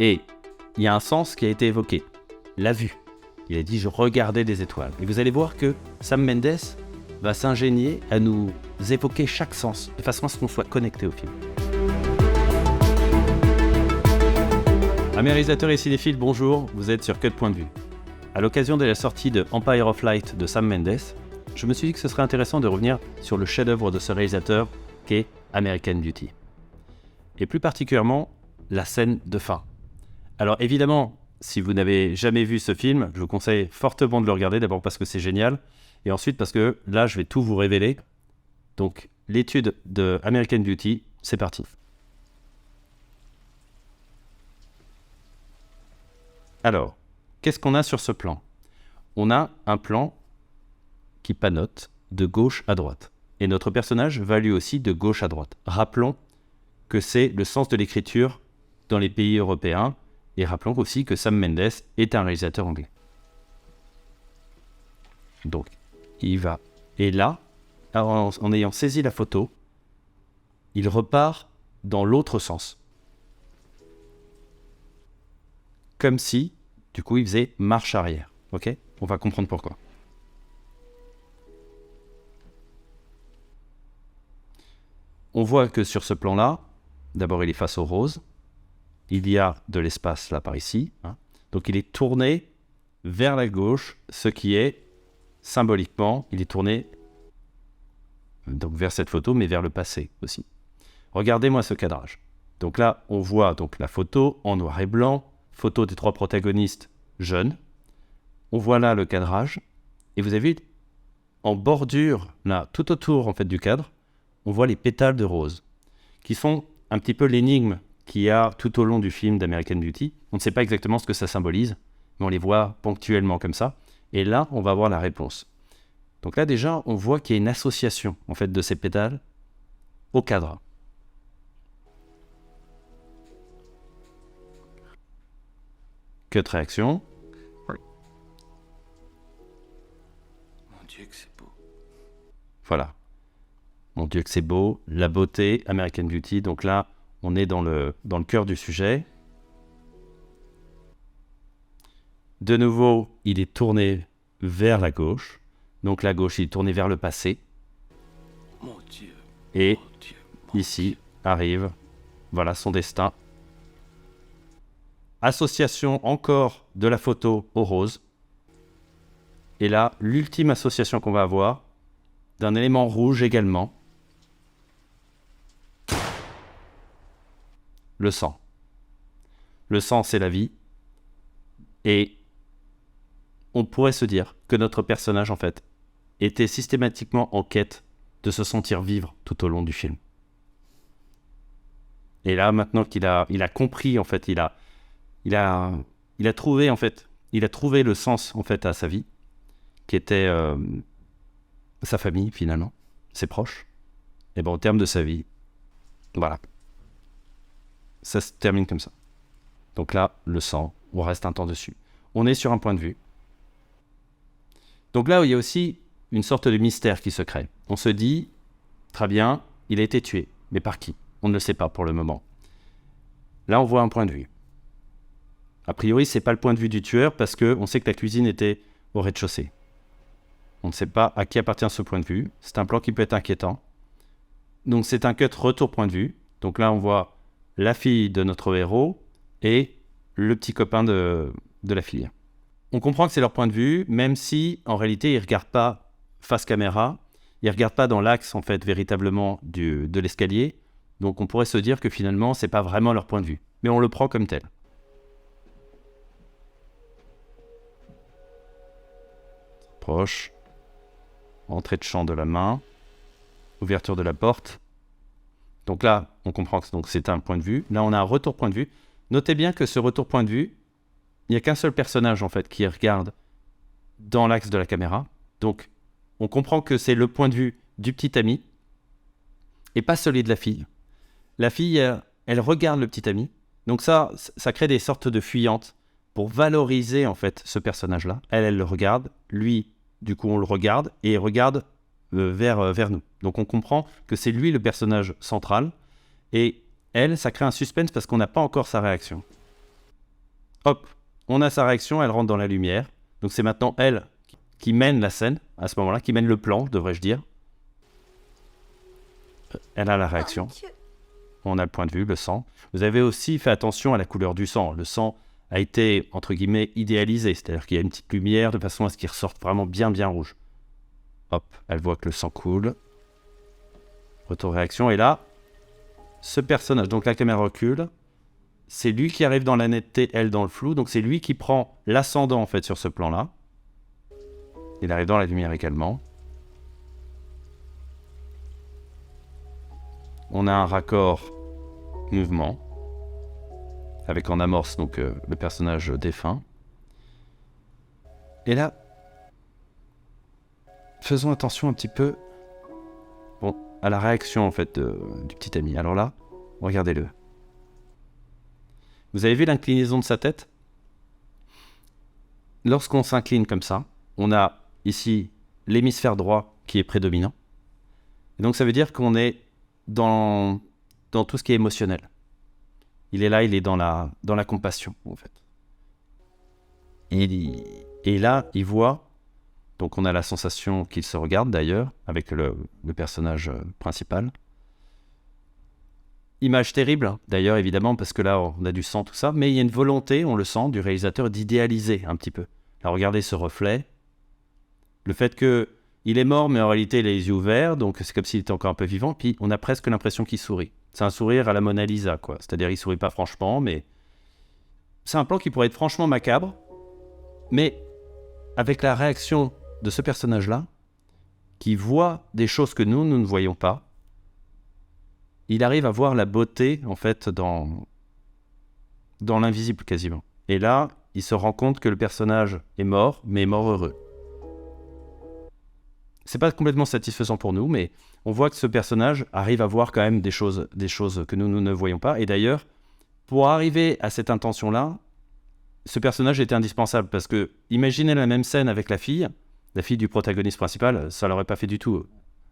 Et il y a un sens qui a été évoqué, la vue. Il a dit « je regardais des étoiles ». Et vous allez voir que Sam Mendes va s'ingénier à nous évoquer chaque sens, de façon à ce qu'on soit connecté au film. Amis réalisateurs et cinéphiles, bonjour, vous êtes sur Cut Point de Vue. À l'occasion de la sortie de Empire of Light de Sam Mendes, je me suis dit que ce serait intéressant de revenir sur le chef-d'œuvre de ce réalisateur qu'est American Beauty. Et plus particulièrement, la scène de fin. Alors évidemment, si vous n'avez jamais vu ce film, je vous conseille fortement de le regarder, d'abord parce que c'est génial, et ensuite parce que là, je vais tout vous révéler. Donc, l'étude de American Beauty, c'est parti. Alors, qu'est-ce qu'on a sur ce plan ? On a un plan qui panote de gauche à droite. Et notre personnage va lui aussi de gauche à droite. Rappelons que c'est le sens de l'écriture dans les pays européens. Et rappelons aussi que Sam Mendes est un réalisateur anglais. Donc, il va. Et là, en ayant saisi la photo, il repart dans l'autre sens. Comme si, du coup, il faisait marche arrière. Ok ? On va comprendre pourquoi. On voit que sur ce plan-là, d'abord il est face au rose. Il y a de l'espace là par ici. Donc il est tourné vers la gauche, ce qui est symboliquement, il est tourné donc vers cette photo, mais vers le passé aussi. Regardez-moi ce cadrage. Donc là, on voit donc la photo en noir et blanc, photo des trois protagonistes jeunes. On voit là le cadrage. Et vous avez vu, en bordure, là, tout autour en fait du cadre, on voit les pétales de rose, qui sont un petit peu l'énigme qu'il y a tout au long du film d'American Beauty. On ne sait pas exactement ce que ça symbolise, mais on les voit ponctuellement comme ça. Et là, on va voir la réponse. Donc là, déjà, on voit qu'il y a une association en fait, de ces pétales au cadre. Cut réaction. Mon Dieu que c'est beau. Voilà. Mon Dieu que c'est beau. La beauté, American Beauty. Donc là, on est dans le cœur du sujet. De nouveau, il est tourné vers la gauche. Donc la gauche, il est tourné vers le passé. Mon Dieu. Et Mon Dieu. ici arrive, voilà son destin. Association encore de la photo au rose. Et là, l'ultime association qu'on va avoir, d'un élément rouge également. Le sang. Le sang, c'est la vie. Et on pourrait se dire que notre personnage, en fait, était systématiquement en quête de se sentir vivre tout au long du film. Et là, maintenant qu'il a compris, en fait, il a trouvé, en fait, il a trouvé le sens, en fait, à sa vie, qui était sa famille, finalement, ses proches. Et bien, au terme de sa vie, voilà. Ça se termine comme ça. Donc là, le sang, on reste un temps dessus. On est sur un point de vue. Donc là, il y a aussi une sorte de mystère qui se crée. On se dit, très bien, il a été tué. Mais par qui ? On ne le sait pas pour le moment. Là, on voit un point de vue. A priori, ce n'est pas le point de vue du tueur parce qu'on sait que la cuisine était au rez-de-chaussée. On ne sait pas à qui appartient ce point de vue. C'est un plan qui peut être inquiétant. Donc c'est un cut retour point de vue. Donc là, on voit la fille de notre héros et le petit copain de la fille. On comprend que c'est leur point de vue, même si, en réalité, ils ne regardent pas face caméra, ils ne regardent pas dans l'axe, en fait, véritablement de l'escalier. Donc on pourrait se dire que finalement, ce n'est pas vraiment leur point de vue. Mais on le prend comme tel. Proche. Entrée de champ de la main. Ouverture de la porte. Donc là, on comprend que c'est un point de vue. Là, on a un retour point de vue. Notez bien que ce retour point de vue, il n'y a qu'un seul personnage, en fait, qui regarde dans l'axe de la caméra. Donc, on comprend que c'est le point de vue du petit ami et pas celui de la fille. La fille, elle regarde le petit ami. Donc ça crée des sortes de fuyantes pour valoriser, en fait, ce personnage-là. Elle le regarde. Lui, du coup, on le regarde et il regarde vers nous. Donc on comprend que c'est lui le personnage central et elle, ça crée un suspense parce qu'on n'a pas encore sa réaction. Hop, on a sa réaction, elle rentre dans la lumière. Donc c'est maintenant elle qui mène la scène, à ce moment-là, qui mène le plan, devrais-je dire. Elle a la réaction. On a le point de vue, le sang. Vous avez aussi fait attention à la couleur du sang. Le sang a été, entre guillemets, idéalisé. C'est-à-dire qu'il y a une petite lumière de façon à ce qu'il ressorte vraiment bien, bien rouge. Hop, elle voit que le sang coule. Retour réaction. Et là, ce personnage, donc la caméra recule. C'est lui qui arrive dans la netteté, elle dans le flou. Donc c'est lui qui prend l'ascendant, en fait, sur ce plan-là. Il arrive dans la lumière également. On a un raccord mouvement, avec en amorce donc le personnage défunt. Et là, faisons attention un petit peu à la réaction en fait du petit ami. Alors là, regardez-le. Vous avez vu l'inclinaison de sa tête? Lorsqu'on s'incline comme ça, on a ici l'hémisphère droit qui est prédominant. Et donc ça veut dire qu'on est dans tout ce qui est émotionnel. Il est là, il est dans la compassion, en fait. Et là, il voit, donc on a la sensation qu'il se regarde d'ailleurs, avec le personnage principal. Image terrible, hein, d'ailleurs, évidemment, parce que là, on a du sang, tout ça, mais il y a une volonté, on le sent, du réalisateur d'idéaliser un petit peu. Là, regardez ce reflet. Le fait qu'il est mort, mais en réalité, il a les yeux ouverts, donc c'est comme s'il était encore un peu vivant, puis on a presque l'impression qu'il sourit. C'est un sourire à la Mona Lisa, quoi. C'est-à-dire, il sourit pas franchement, mais c'est un plan qui pourrait être franchement macabre, mais avec la réaction de ce personnage-là, qui voit des choses que nous ne voyons pas, il arrive à voir la beauté, en fait, dans l'invisible, quasiment. Et là, il se rend compte que le personnage est mort, mais est mort heureux. C'est pas complètement satisfaisant pour nous, mais on voit que ce personnage arrive à voir quand même des choses que nous ne voyons pas. Et d'ailleurs, pour arriver à cette intention-là, ce personnage était indispensable, parce que imaginez la même scène avec la fille du protagoniste principal, ça l'aurait pas fait du tout.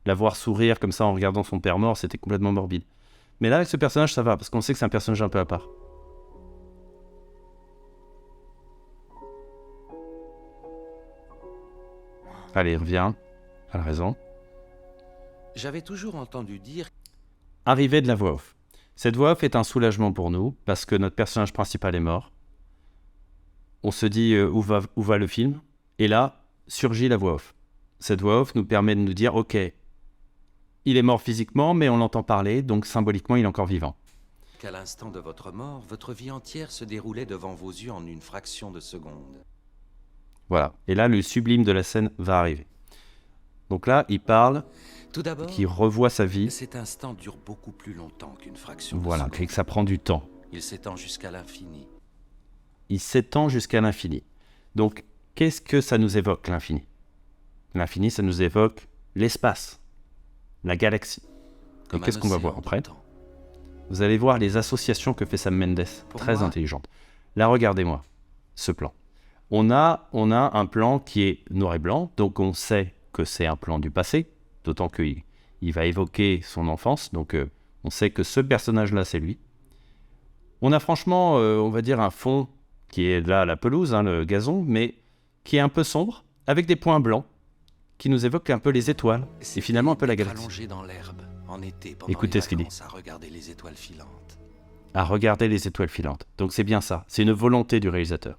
La voir sourire comme ça en regardant son père mort, c'était complètement morbide. Mais là, avec ce personnage, ça va, parce qu'on sait que c'est un personnage un peu à part. Allez, reviens. Elle a raison. J'avais toujours entendu dire... Arrivée de la voix off. Cette voix off est un soulagement pour nous, parce que notre personnage principal est mort. On se dit où va le film, et là, surgit la voix off. Cette voix off nous permet de nous dire, ok, il est mort physiquement, mais on l'entend parler, donc symboliquement, il est encore vivant. qu'à l'instant de votre mort, votre vie entière se déroulait devant vos yeux en une fraction de seconde. Voilà. Et là, le sublime de la scène va arriver. Donc là, il parle, Tout d'abord, qu'il revoit sa vie. cet instant dure beaucoup plus longtemps qu'une fraction de Voilà, seconde. et que ça prend du temps. Il s'étend jusqu'à l'infini. Il s'étend jusqu'à l'infini. Donc, qu'est-ce que ça nous évoque, l'infini? L'infini, ça nous évoque l'espace, la galaxie. Et Comme un qu'est-ce qu'on va océan voir de après? temps. Vous allez voir les associations que fait Sam Mendes, Pour très moi. intelligentes. Là, regardez-moi ce plan. On a un plan qui est noir et blanc, donc on sait que c'est un plan du passé, d'autant qu'il va évoquer son enfance, donc on sait que ce personnage-là, c'est lui. On a franchement, on va dire, un fond qui est là, la pelouse, hein, le gazon, mais qui est un peu sombre, avec des points blancs, qui nous évoquent un peu les étoiles, et finalement un peu la galaxie. Allongé dans l'herbe, en été, pendant Écoutez les ce qu'il dit. vacances, à regarder les étoiles filantes. À regarder les étoiles filantes. Donc c'est bien ça, c'est une volonté du réalisateur.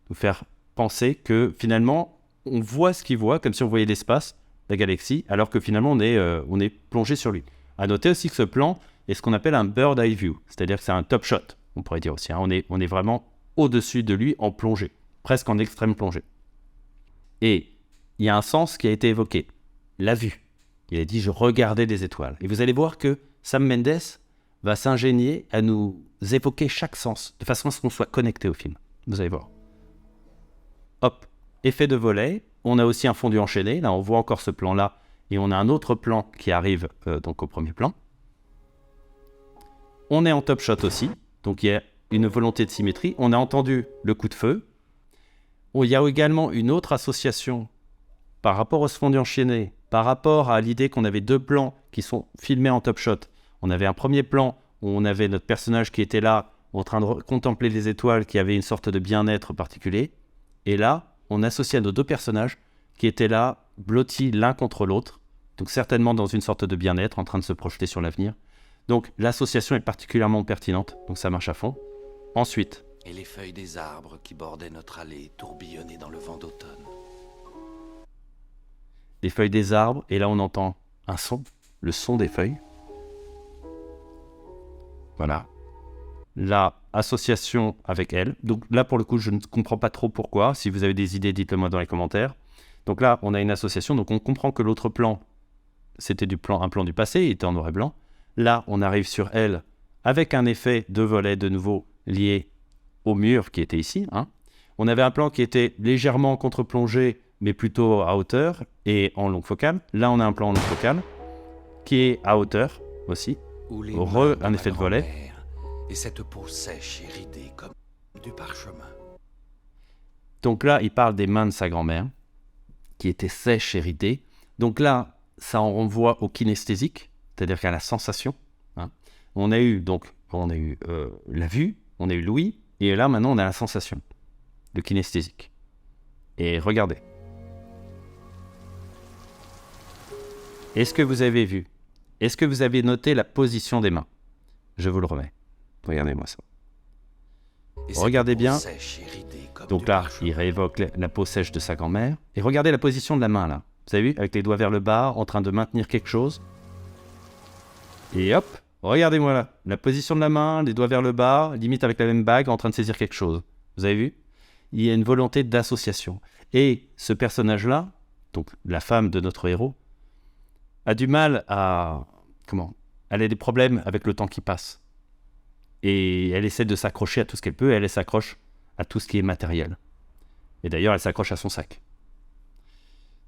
Nous faire penser que finalement, on voit ce qu'il voit, comme si on voyait l'espace, la galaxie, alors que finalement on est plongé sur lui. À noter aussi que ce plan est ce qu'on appelle un bird eye view, c'est-à-dire que c'est un top shot, on pourrait dire aussi. Hein. On est vraiment au-dessus de lui en plongée, presque en extrême plongée. Et il y a un sens qui a été évoqué, la vue. Il a dit « je regardais des étoiles ». Et vous allez voir que Sam Mendes va s'ingénier à nous évoquer chaque sens, de façon à ce qu'on soit connecté au film. Vous allez voir. Hop, effet de volet. On a aussi un fondu enchaîné. Là, on voit encore ce plan-là. Et on a un autre plan qui arrive donc au premier plan. On est en top shot aussi. Donc, il y a une volonté de symétrie. On a entendu le coup de feu. Il y a également une autre association par rapport au fondu enchaîné, par rapport à l'idée qu'on avait deux plans qui sont filmés en top shot. On avait un premier plan où on avait notre personnage qui était là en train de contempler les étoiles qui avaient une sorte de bien-être particulier. Et là, on associe à nos deux personnages qui étaient là, blottis l'un contre l'autre, donc certainement dans une sorte de bien-être, en train de se projeter sur l'avenir. Donc l'association est particulièrement pertinente, donc ça marche à fond. Ensuite, Et les feuilles des arbres qui bordaient notre allée tourbillonnaient dans le vent d'automne. les feuilles des arbres, et là on entend un son, le son des feuilles. Voilà. La association avec elle. Donc là, pour le coup, je ne comprends pas trop pourquoi. Si vous avez des idées, dites-le moi dans les commentaires. Donc là, on a une association. Donc on comprend que l'autre plan, c'était un plan du passé, il était en noir et blanc. Là, on arrive sur elle avec un effet de volet de nouveau lié au mur qui était ici. On avait un plan qui était légèrement contre-plongé, mais plutôt à hauteur et en longue focale. Là, on a un plan en longue focale qui est à hauteur aussi. Où les Re, mains de un ma effet de volet. grand-mère Et cette peau sèche et ridée comme du parchemin. Donc là, il parle des mains de sa grand-mère, qui étaient sèches et ridées. Donc là, ça en renvoie au kinesthésique, c'est-à-dire qu'à la sensation. On a eu la vue, on a eu l'ouïe, et là, maintenant, on a la sensation, le kinesthésique. Et regardez. Est-ce que vous avez vu? Est-ce que vous avez noté la position des mains? Je vous le remets. Regardez-moi ça. Et cette Regardez peau bien. sèche et ridée comme Donc du là, parchemin. il réévoque la peau sèche de sa grand-mère. Et regardez la position de la main, là. Vous avez vu? Avec les doigts vers le bas, en train de maintenir quelque chose. Et hop, regardez-moi là. La position de la main, les doigts vers le bas, limite avec la même bague, en train de saisir quelque chose. Vous avez vu? Il y a une volonté d'association. Et ce personnage-là, donc la femme de notre héros, a du mal à... Elle a des problèmes avec le temps qui passe. Et elle essaie de s'accrocher à tout ce qu'elle peut, et elle s'accroche à tout ce qui est matériel. Et d'ailleurs, elle s'accroche à son sac.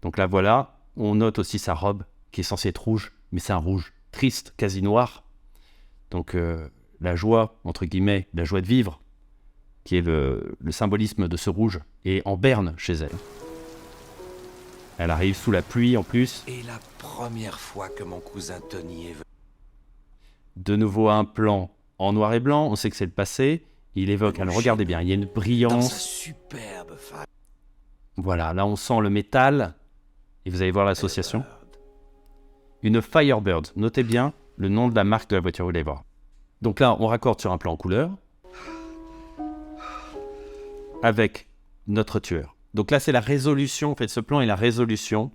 Donc là, voilà, on note aussi sa robe, qui est censée être rouge, mais c'est un rouge triste, quasi noir. Donc la joie, entre guillemets, la joie de vivre, qui est le symbolisme de ce rouge, est en berne chez elle. Elle arrive sous la pluie en plus. Et la première fois que mon cousin Tony est venu. De nouveau un plan en noir et blanc, on sait que c'est le passé. Il évoque, alors regardez bien, il y a une Dans sa brillance. superbe femme. Voilà, là on sent le métal. Et vous allez voir l'association. Une Firebird. Notez bien le nom de la marque de la voiture, vous allez voir. Donc là, on raccorde sur un plan en couleur. Avec notre tueur. Donc là, c'est la résolution. En fait, ce plan est la résolution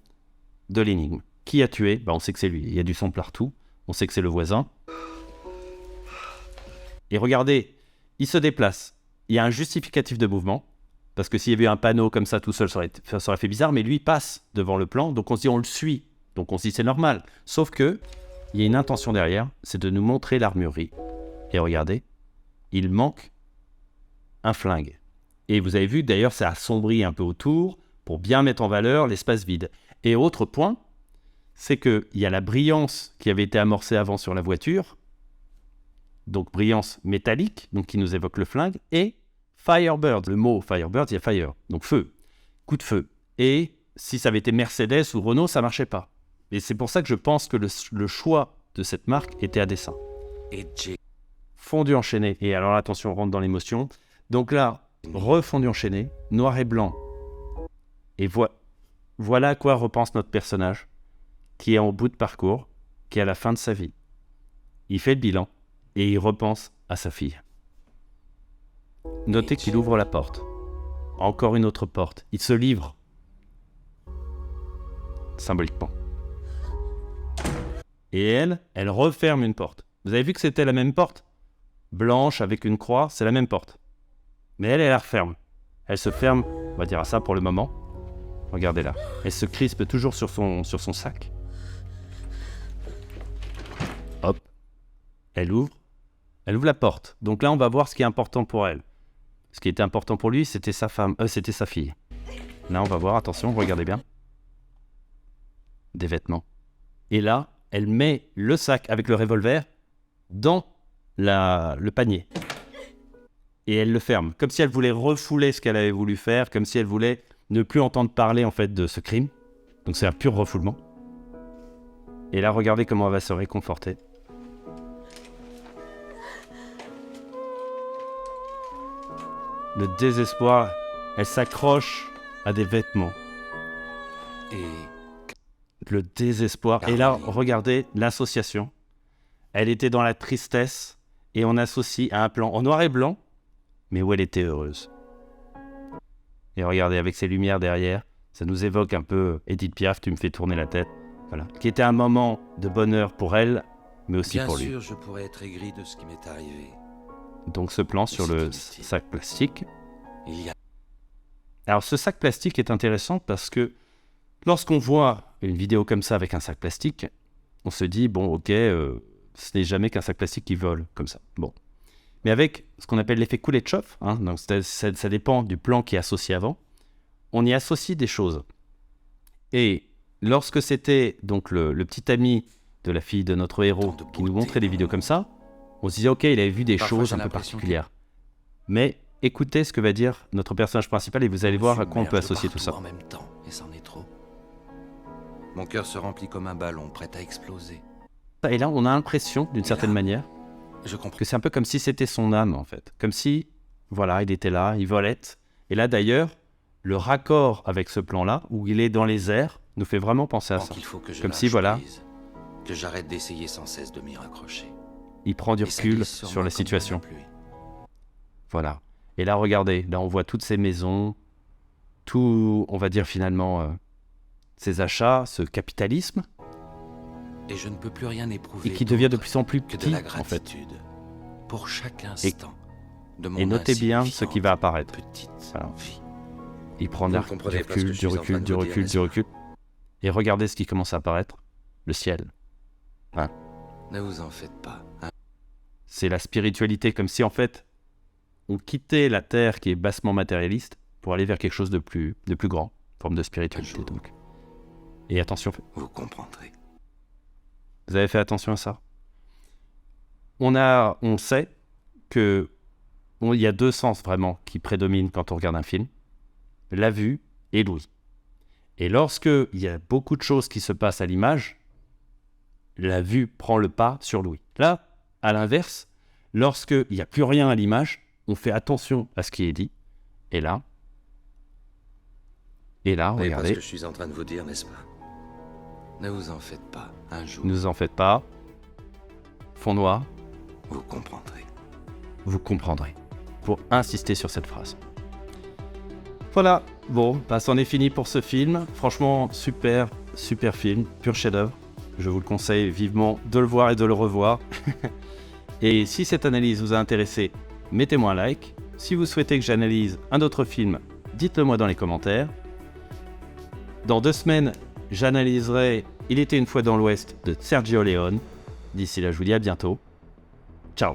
de l'énigme. Qui a tué? On sait que c'est lui. Il y a du sang partout. On sait que c'est le voisin. Et regardez, il se déplace. Il y a un justificatif de mouvement. Parce que s'il y avait eu un panneau comme ça tout seul, ça aurait fait bizarre. Mais lui, il passe devant le plan. Donc on se dit, on le suit. Donc on se dit, c'est normal. Sauf que, il y a une intention derrière. C'est de nous montrer l'armurerie. Et regardez, il manque un flingue. Et vous avez vu, d'ailleurs, ça assombrit un peu autour pour bien mettre en valeur l'espace vide. Et autre point, c'est qu'il y a la brillance qui avait été amorcée avant sur la voiture, donc brillance métallique, donc qui nous évoque le flingue, et Firebird. Le mot Firebird, il y a fire, donc feu, coup de feu. Et si ça avait été Mercedes ou Renault, ça ne marchait pas. Et c'est pour ça que je pense que le choix de cette marque était à dessein. Et Jake. Fondu enchaîné. Et alors attention, on rentre dans l'émotion. Donc là, refondu enchaîné, noir et blanc. Et voilà à quoi repense notre personnage, qui est en bout de parcours, qui est à la fin de sa vie. Il fait le bilan et il repense à sa fille. Notez qu'il ouvre la porte. Encore une autre porte. Il se livre. Symboliquement. Et elle referme une porte. Vous avez vu que c'était la même porte? Blanche avec une croix, c'est la même porte. Mais elle la referme. Elle se ferme, on va dire à ça pour le moment. Regardez là. Elle se crispe toujours sur son sac. Hop. Elle ouvre la porte. Donc là, on va voir ce qui est important pour elle. Ce qui était important pour lui, c'était sa femme. C'était sa fille. Là, on va voir, attention, regardez bien. Des vêtements. Et là, elle met le sac avec le revolver dans le panier. Et elle le ferme. Comme si elle voulait refouler ce qu'elle avait voulu faire, comme si elle voulait ne plus entendre parler en fait de ce crime. Donc c'est un pur refoulement. Et là, regardez comment elle va se réconforter. le désespoir. Elle s'accroche à des vêtements. Et Le désespoir. Et là, regardez l'association. Elle était dans la tristesse et on associe à un plan en noir et blanc, mais où elle était heureuse. Et regardez, avec ces lumières derrière, ça nous évoque un peu Edith Piaf, tu me fais tourner la tête. Voilà. Qui était un moment de bonheur pour elle, mais aussi bien pour lui. sûr, je pourrais être aigri de ce qui m'est arrivé. Donc ce plan sur c'est le inutile. sac plastique. Il y a Alors ce sac plastique est intéressant parce que lorsqu'on voit une vidéo comme ça avec un sac plastique, on se dit, bon ok, ce n'est jamais qu'un sac plastique qui vole comme ça. Bon. Mais avec ce qu'on appelle l'effet Kuleshov, hein, donc ça dépend du plan qui est associé avant, on y associe des choses. Et lorsque c'était donc le petit ami de la fille de notre héros Tant de qui nous beauté montrait des dans vidéos le comme monde. ça, on se disait ok, il avait vu des Parfois, choses j'ai un peu l'impression particulières. Mais écoutez ce que va dire notre personnage principal et vous allez voir à quoi on peut submerge associer tout ça. partout en même temps, et c'en est trop. Mon cœur se remplit comme un ballon prêt à exploser. Et là, on a l'impression, d'une certaine manière, Je comprends. que c'est un peu comme si c'était son âme, en fait. Comme si, voilà, il était là, il volette. Et là, d'ailleurs, le raccord avec ce plan-là, où il est dans les airs, nous fait vraiment penser à ça. qu'il faut que je Comme lâche si, voilà, prise, que j'arrête d'essayer sans cesse de m'y raccrocher. il prend du Et ça recul glisse sur moi la comme situation. de la pluie. Voilà. Et là, regardez, là, on voit toutes ces maisons, tout, on va dire finalement, ces achats, ce capitalisme, Et je ne peux plus rien éprouver et qui devient de d'autre plus en plus que de petit, la en fait. gratitude pour chaque instant de mon Et notez bien ce qui va apparaître. petite Voilà. vie. Il prend Vous du ne comprenez pas ce que recul, je du suis en train recul, de du vous dire, recul, n'est-ce du pas? recul. Et regardez ce qui commence à apparaître, le ciel. Ne vous en faites pas. Hein. C'est la spiritualité, comme si en fait, on quittait la terre qui est bassement matérialiste pour aller vers quelque chose de plus grand, forme de spiritualité Un jour. donc. Et attention, Vous comprendrez. vous avez fait attention à ça. On sait que il y a deux sens vraiment qui prédominent quand on regarde un film, la vue et l'ouïe. Et lorsque il y a beaucoup de choses qui se passent à l'image, la vue prend le pas sur l'ouïe. Là, à l'inverse, lorsqu'il n'y a plus rien à l'image, on fait attention à ce qui est dit. Et là, Vous voyez pas ce regardez, que je suis en train de vous dire, n'est-ce pas? Ne vous en faites pas. Un jour, ne vous en faites pas, fond noir, vous comprendrez. vous comprendrez. Pour insister sur cette phrase. Voilà, bon, bah, c'en est fini pour ce film. Franchement, super film, pur chef-d'œuvre. Je vous le conseille vivement de le voir et de le revoir. Et si cette analyse vous a intéressé, mettez-moi un like. Si vous souhaitez que j'analyse un autre film, dites-le moi dans les commentaires. Dans 2 semaines, j'analyserai Il était une fois dans l'Ouest de Sergio Leone. D'ici là, je vous dis à bientôt. Ciao.